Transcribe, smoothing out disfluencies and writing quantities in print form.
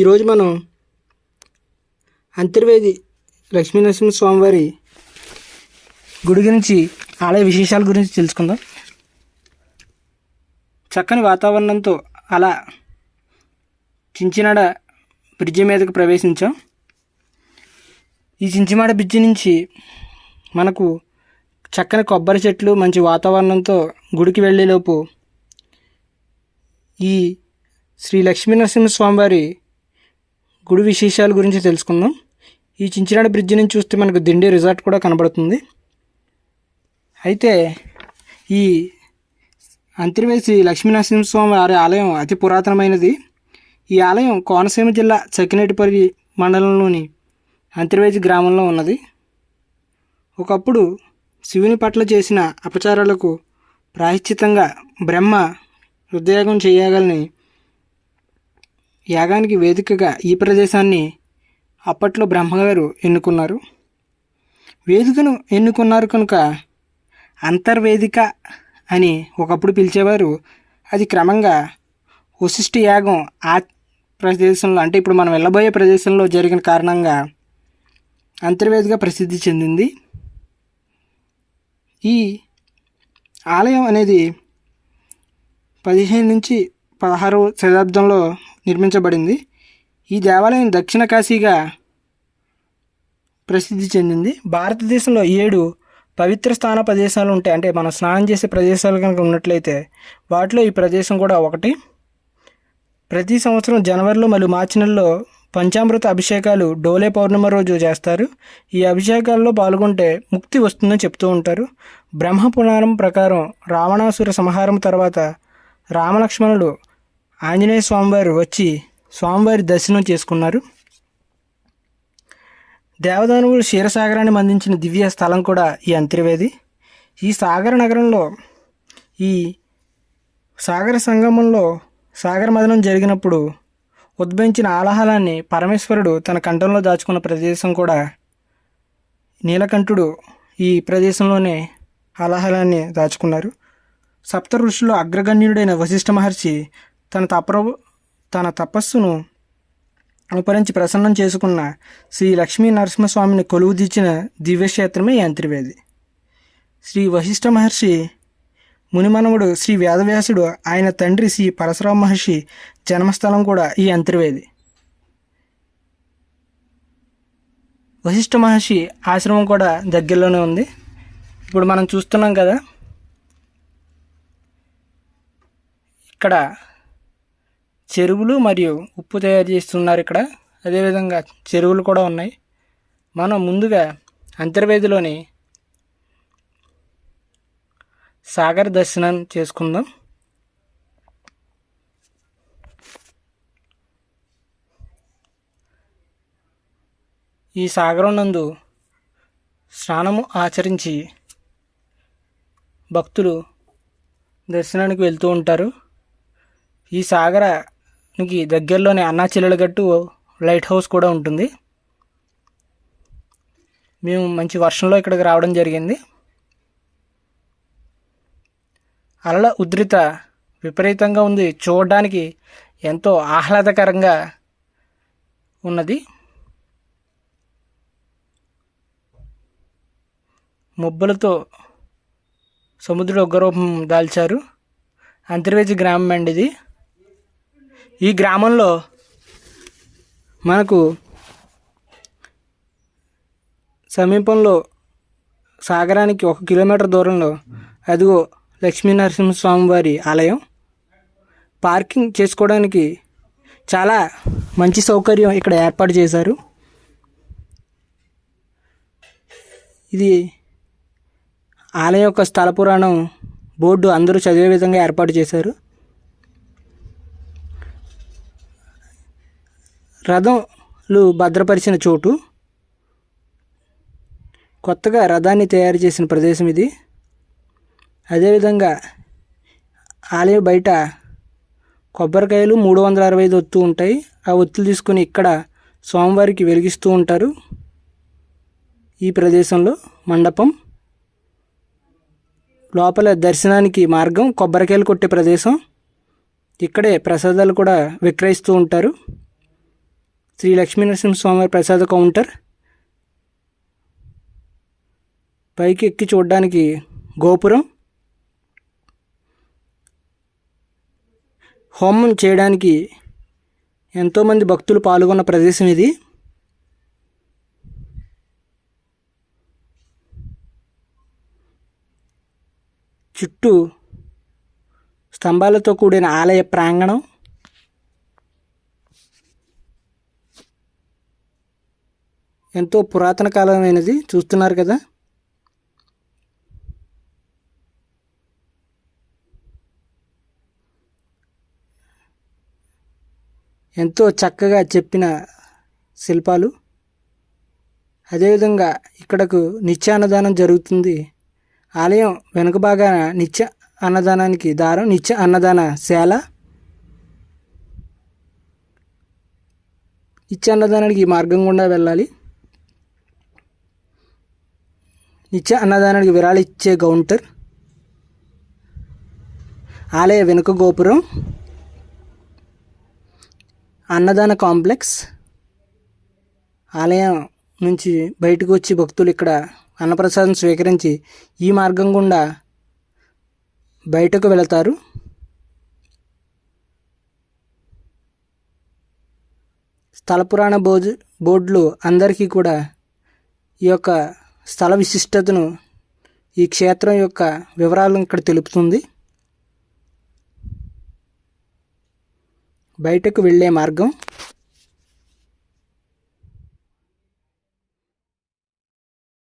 ఈరోజు మనం అంతర్వేది లక్ష్మీనరసింహస్వామివారి గుడి గురించి ఆలయ విశేషాల గురించి తెలుసుకుందాం. చక్కని వాతావరణంతో అలా చించినాడ బ్రిడ్జి మీదకు ప్రవేశించాం. ఈ చించినాడ బ్రిడ్జి నుంచి మనకు చక్కని కొబ్బరి చెట్లు, మంచి వాతావరణంతో గుడికి వెళ్ళేలోపు ఈ శ్రీ లక్ష్మీనరసింహస్వామివారి గుడి విశేషాల గురించి తెలుసుకుందాం. ఈ చించినాడ బ్రిడ్జి నుంచి చూస్తే మనకు దిండి రిసార్ట్ కూడా కనబడుతుంది. అయితే ఈ అంతర్వేది శ్రీ లక్ష్మీనరసింహస్వామి వారి ఆలయం అతి పురాతనమైనది. ఈ ఆలయం కోనసీమ జిల్లా చక్కినేటిపల్లి మండలంలోని అంతర్వేది గ్రామంలో ఉన్నది. ఒకప్పుడు శివుని పట్ల చేసిన అపచారాలకు ప్రాయశ్చిత్తంగా బ్రహ్మ రుద్రయాగం చేయగలని యాగానికి వేదికగా ఈ ప్రదేశాన్ని అప్పట్లో బ్రహ్మగారు ఎన్నుకున్నారు. వేదికను ఎన్నుకున్నారు కనుక అంతర్వేదిక అని ఒకప్పుడు పిలిచేవారు. అది క్రమంగా వశిష్ఠ యాగం ఆ ప్రదేశంలో, అంటే ఇప్పుడు మనం వెళ్ళబోయే ప్రదేశంలో జరిగిన కారణంగా అంతర్వేదిగా ప్రసిద్ధి చెందింది. ఈ ఆలయం అనేది 15 నుంచి 16వ శతాబ్దంలో నిర్మించబడింది. ఈ దేవాలయం దక్షిణ కాశీగా ప్రసిద్ధి చెందింది. భారతదేశంలో 7 పవిత్ర స్థాన ప్రదేశాలు ఉంటాయి. అంటే మనం స్నానం చేసే ప్రదేశాలు కనుక ఉన్నట్లయితే వాటిలో ఈ ప్రదేశం కూడా ఒకటి. ప్రతి సంవత్సరం జనవరిలో మరియు మార్చి నెలలో పంచామృత అభిషేకాలు డోలే పౌర్ణమి రోజు చేస్తారు. ఈ అభిషేకాల్లో పాల్గొంటే ముక్తి వస్తుందని చెప్తూ ఉంటారు. బ్రహ్మ పురాణం ప్రకారం రావణాసుర సంహారం తర్వాత రామలక్ష్మణులు ఆంజనేయ స్వామివారు వచ్చి స్వామివారి దర్శనం చేసుకున్నారు. దేవదానవులు క్షీరసాగరాన్ని అందించిన దివ్య స్థలం కూడా ఈ అంతర్వేది. ఈ సాగర నగరంలో ఈ సాగర సంగమంలో సాగర మదనం జరిగినప్పుడు ఉద్భవించిన ఆలాహలాన్ని పరమేశ్వరుడు తన కంఠంలో దాచుకున్న ప్రదేశం కూడా నీలకంఠుడు ఈ ప్రదేశంలోనే ఆలాహలాన్ని దాచుకున్నారు. సప్త ఋషుల్లో అగ్రగణ్యుడైన వశిష్ఠ మహర్షి తన తపస్సును ఉపరించి ప్రసన్నం చేసుకున్న శ్రీ లక్ష్మీ నరసింహస్వామిని కొలువు తీర్చిన దివ్యక్షేత్రమే ఈ అంతర్వేది. శ్రీ వశిష్ఠ మహర్షి మునిమనవుడు శ్రీ వేదవ్యాసుడు, ఆయన తండ్రి శ్రీ పరశురామ మహర్షి జన్మస్థలం కూడా ఈ అంతర్వేది. వశిష్ఠ మహర్షి ఆశ్రమం కూడా దగ్గరలోనే ఉంది. ఇప్పుడు మనం చూస్తున్నాం కదా, ఇక్కడ చెరువులు మరియు ఉప్పు తయారు చేస్తున్నారు. ఇక్కడ అదేవిధంగా చెరువులు కూడా ఉన్నాయి. మనం ముందుగా అంతర్వేదిలోని సాగర దర్శనం చేసుకుందాం. ఈ సాగరం నందు స్నానము ఆచరించి భక్తులు దర్శనానికి వెళ్తూ ఉంటారు. ఈ సాగరానికి దగ్గరలోనే అన్నాచెల్లెలగట్టు లైట్ హౌస్ కూడా ఉంటుంది. మేము మంచి వర్షంలో ఇక్కడికి రావడం జరిగింది. అలల ఉధృత విపరీతంగా ఉంది. చూడడానికి ఎంతో ఆహ్లాదకరంగా ఉన్నది. మబ్బులతో సముద్రుడు ఉగ్రరూపం దాల్చారు. అంతర్వేది గ్రామం అండి ఇది. ఈ గ్రామంలో మనకు సమీపంలో సాగరానికి 1 కిలోమీటర్ దూరంలో అదిగో లక్ష్మీనరసింహస్వామి వారి ఆలయం. పార్కింగ్ చేసుకోవడానికి చాలా మంచి సౌకర్యం ఇక్కడ ఏర్పాటు చేశారు. ఇది ఆలయం యొక్క స్థల పురాణం బోర్డు అందరూ చదివే విధంగా ఏర్పాటు చేశారు. రథంలు భద్రపరిచిన చోటు, కొత్తగా రథాన్ని తయారు చేసిన ప్రదేశం ఇది. అదేవిధంగా ఆలయం బయట కొబ్బరికాయలు 365 ఒత్తు ఉంటాయి. ఆ ఒత్తులు తీసుకొని ఇక్కడ స్వామివారికి వెలిగిస్తూ ఉంటారు. ఈ ప్రదేశంలో మండపం లోపల దర్శనానికి మార్గం, కొబ్బరికాయలు కొట్టే ప్రదేశం. ఇక్కడే ప్రసాదాలు కూడా విక్రయిస్తూ ఉంటారు. శ్రీ లక్ష్మీనరసింహస్వామివారి ప్రసాద కౌంటర్, పైకి ఎక్కి చూడడానికి గోపురం, హోమం చేయడానికి ఎంతోమంది భక్తులు పాల్గొన్న ప్రదేశం ఇది. చుట్టూ స్తంభాలతో కూడిన ఆలయ ప్రాంగణం, ఎంతో పురాతన కాలమైనది. చూస్తున్నారు కదా. ఎంతో చక్కగా చెప్పిన శిల్పాలు. అదేవిధంగా ఇక్కడకు నిత్య అన్నదానం జరుగుతుంది. ఆలయం వెనుక భాగాన నిత్య అన్నదానానికి దారం, నిత్య అన్నదాన శాల. నిత్య అన్నదానానికి ఈ మార్గం గుండా వెళ్ళాలి. నిత్య అన్నదానానికి విరాళి ఇచ్చే కౌంటర్, ఆలయ వెనుక గోపురం, అన్నదాన కాంప్లెక్స్. ఆలయం నుంచి బయటకు వచ్చి భక్తులు ఇక్కడ అన్నప్రసాదం స్వీకరించి ఈ మార్గం గుండా బయటకు వెళతారు. స్థల పురాణ బోర్డులు అందరికీ కూడా ఈ యొక్క స్థల విశిష్టతను, ఈ క్షేత్రం యొక్క వివరాలను ఇక్కడ తెలుపుతుంది. బయటకు వెళ్ళే మార్గం